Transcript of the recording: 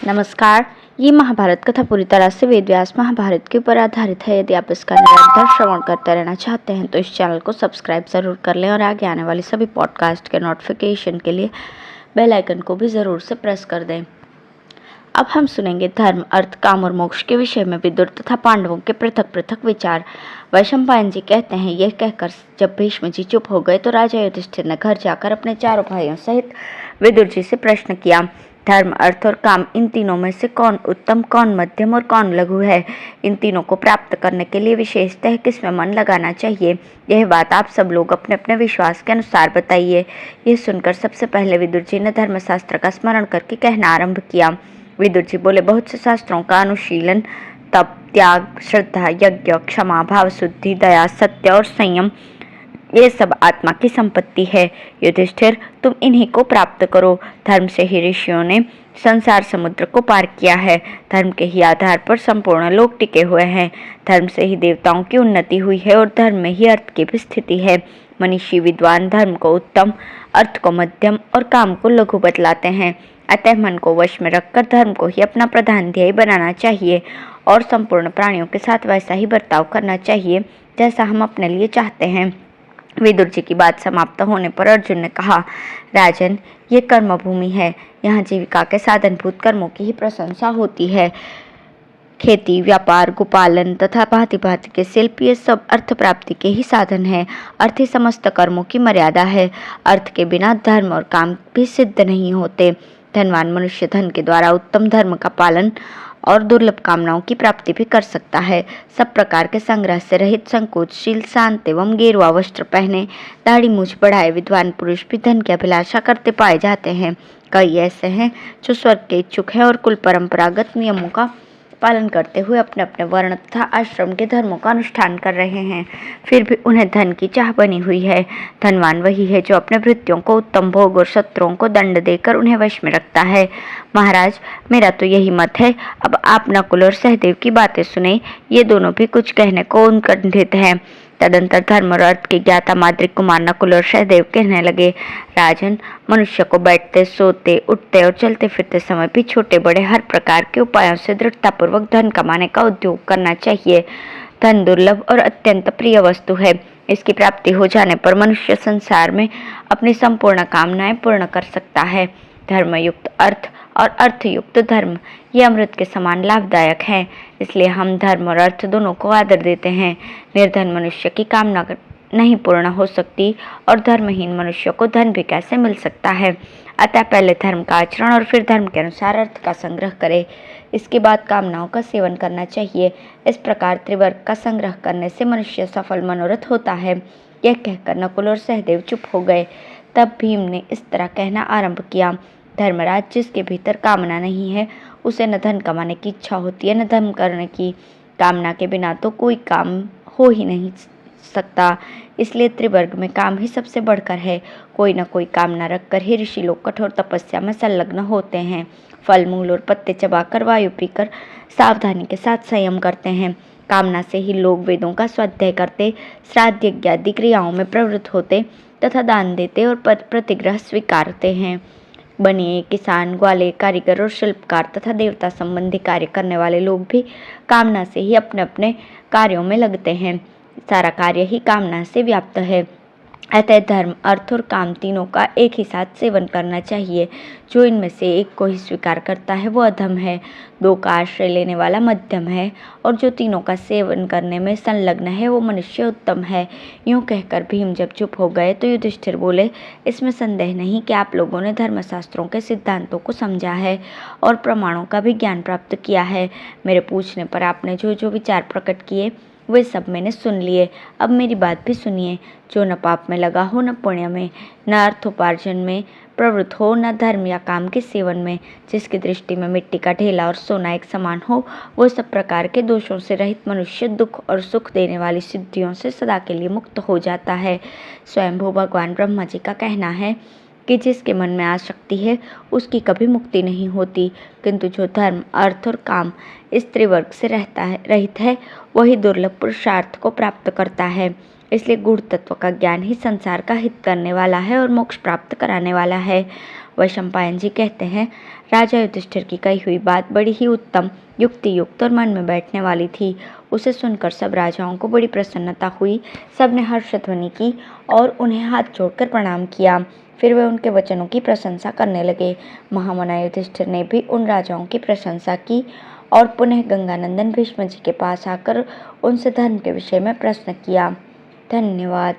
नमस्कार। ये महाभारत कथा पूरी तरह से वेद व्यास महाभारत के ऊपर आधारित है। यदि आप इसका निरंतर श्रवण करते रहना चाहते हैं तो इस चैनल को सब्सक्राइब ज़रूर कर लें और आगे आने वाली सभी पॉडकास्ट के नोटिफिकेशन के लिए बेल आइकन को भी ज़रूर से प्रेस कर दें। अब हम सुनेंगे धर्म, अर्थ, काम और मोक्ष के विषय में विदुर तथा पांडवों के पृथक पृथक विचार। वैशंपायन जी कहते हैं, यह कहकर जब भीष्म जी चुप हो गए तो राजा युधिष्ठिर ने घर जाकर अपने चारों भाइयों सहित विदुर जी से प्रश्न किया, धर्म, अर्थ और काम, इन तीनों में से कौन उत्तम, कौन मध्यम और कौन लघु है? इन तीनों को प्राप्त करने के लिए विशेषतः किसमें मन लगाना चाहिए? यह बात आप सब लोग अपने अपने विश्वास के अनुसार बताइए। यह सुनकर सबसे पहले विदुर जी ने धर्मशास्त्र का स्मरण करके कहना आरंभ किया। विदुर जी बोले, बहुत से शास्त्रों का अनुशीलन, तप, त्याग, श्रद्धा, यज्ञ, क्षमा, भाव शुद्धि, दया, सत्य और संयम, ये सब आत्मा की संपत्ति है। युधिष्ठिर, तुम इन्हीं को प्राप्त करो। धर्म से ही ऋषियों ने संसार समुद्र को पार किया है। धर्म के ही आधार पर संपूर्ण लोक टिके हुए हैं। धर्म से ही देवताओं की उन्नति हुई है और धर्म में ही अर्थ की भी स्थिति है। मनीषी विद्वान धर्म को उत्तम, अर्थ को मध्यम और काम को लघु बतलाते हैं। अतः मन को वश में रखकर धर्म को ही अपना प्रधान ध्येय बनाना चाहिए और संपूर्ण प्राणियों के साथ वैसा ही बर्ताव करना चाहिए जैसा हम अपने लिए चाहते हैं। विदुर जी की बात समाप्त होने पर अर्जुन ने कहा, राजन, ये कर्मभूमि है। यहाँ जीविका के साधनभूत कर्मों की ही प्रशंसा होती है। खेती, व्यापार, गोपालन तथा भांति भांति के शिल्प, ये सब अर्थ प्राप्ति के ही साधन है। अर्थ ही समस्त कर्मों की मर्यादा है। अर्थ के बिना धर्म और काम भी सिद्ध नहीं होते। धनवान मनुष्य धन के द्वारा उत्तम धर्म का पालन और दुर्लभ कामनाओं की प्राप्ति भी कर सकता है। सब प्रकार के संग्रह से रहित, संकोचशील, शांत एवं गेरुआ वस्त्र पहने, दाढ़ी मूछ बढ़ाए विद्वान पुरुष भी धन की अभिलाषा करते पाए जाते हैं। कई ऐसे हैं जो स्वर्ग के इच्छुक हैं और कुल परंपरागत नियमों का पालन करते हुए अपने अपने वर्ण तथा आश्रम के धर्मों का अनुष्ठान कर रहे हैं, फिर भी उन्हें धन की चाह बनी हुई है। धनवान वही है जो अपने भृत्यों को उत्तम भोग और शत्रुओं को दंड देकर उन्हें वश में रखता है। महाराज, मेरा तो यही मत है। अब आप नकुल और सहदेव की बातें सुने। ये दोनों भी कुछ कहने को उत्कंठित हैं। तदंतर धर्म और अर्थ के ज्ञाता माद्री कुमार नकुल और सहदेव कहने लगे, राजन, मनुष्य को बैठते, सोते, उठते और चलते फिरते समय भी छोटे बड़े हर प्रकार के उपायों से दृढ़तापूर्वक धन कमाने का उद्योग करना चाहिए। धन दुर्लभ और अत्यंत प्रिय वस्तु है। इसकी प्राप्ति हो जाने पर मनुष्य संसार में अपनी संपूर्ण कामनाएं पूर्ण कर सकता है। धर्मयुक्त अर्थ और अर्थयुक्त धर्म, ये अमृत के समान लाभदायक है। इसलिए हम धर्म और अर्थ दोनों को आदर देते हैं। निर्धन मनुष्य की कामना नहीं पूर्ण हो सकती और धर्महीन मनुष्य को धन भी कैसे मिल सकता है। अतः पहले धर्म का आचरण और फिर धर्म के अनुसार अर्थ का संग्रह करें। इसके बाद कामनाओं का सेवन करना चाहिए। इस प्रकार त्रिवर्ग का संग्रह करने से मनुष्य सफल मनोरथ होता है। यह कहकर नकुल और सहदेव चुप हो गए। तब भीम ने इस तरह कहना आरंभ किया, धर्मराज, जिसके भीतर कामना नहीं है उसे न धन कमाने की इच्छा होती है न धर्म करने की। कामना के बिना तो कोई काम हो ही नहीं सकता। इसलिए त्रिवर्ग में काम ही सबसे बढ़कर है। कोई न कोई कामना रखकर ही ऋषि लोग कठोर तपस्या में संलग्न होते हैं। फल, मूल और पत्ते चबाकर, वायु पीकर सावधानी के साथ संयम करते हैं। कामना से ही लोग वेदों का स्वाध्याय करते, श्राद्ध यज्ञ आदि क्रियाओं में प्रवृत्त होते तथा दान देते और प्रतिग्रह स्वीकारते हैं। बनिए, किसान, ग्वाले, कारीगर और शिल्पकार तथा देवता संबंधी कार्य करने वाले लोग भी कामना से ही अपने अपने कार्यों में लगते हैं। सारा कार्य ही कामना से व्याप्त है। अतः धर्म, अर्थ और काम तीनों का एक ही साथ सेवन करना चाहिए। जो इनमें से एक को ही स्वीकार करता है वो अधम है। दो का आश्रय लेने वाला मध्यम है और जो तीनों का सेवन करने में संलग्न है वो मनुष्य उत्तम है। यूँ कहकर भीम जब चुप हो गए तो युधिष्ठिर बोले, इसमें संदेह नहीं कि आप लोगों ने धर्मशास्त्रों के सिद्धांतों को समझा है और प्रमाणों का भी ज्ञान प्राप्त किया है। मेरे पूछने पर आपने जो जो विचार प्रकट किए वे सब मैंने सुन लिए। अब मेरी बात भी सुनिए। जो न पाप में लगा हो, न पुण्य में, न अर्थोपार्जन में प्रवृत्त हो, न धर्म या काम के सेवन में, जिसकी दृष्टि में मिट्टी का ढेला और सोना एक समान हो, वो सब प्रकार के दोषों से रहित मनुष्य दुख और सुख देने वाली सिद्धियों से सदा के लिए मुक्त हो जाता है। स्वयंभू भगवान ब्रह्मा जी का कहना है कि जिसके मन में आसक्ति है उसकी कभी मुक्ति नहीं होती, किंतु जो धर्म, अर्थ और काम इस त्रिवर्ग से रहित है वही दुर्लभ पुरुषार्थ को प्राप्त करता है। इसलिए गूढ़ तत्व का ज्ञान ही संसार का हित करने वाला है और मोक्ष प्राप्त कराने वाला है। वैशंपायन जी कहते हैं, राजा युधिष्ठिर की कही हुई बात बड़ी ही उत्तम, युक्ति युक्त और मन में बैठने वाली थी। उसे सुनकर सब राजाओं को बड़ी प्रसन्नता हुई। सबने हर्षध्वनि की और उन्हें हाथ जोड़कर प्रणाम किया। फिर वे उनके वचनों की प्रशंसा करने लगे। महामना युधिष्ठिर ने भी उन राजाओं की प्रशंसा की और पुनः गंगानंदन भीष्म जी के पास आकर उनसे धर्म के विषय में प्रश्न किया। धन्यवाद।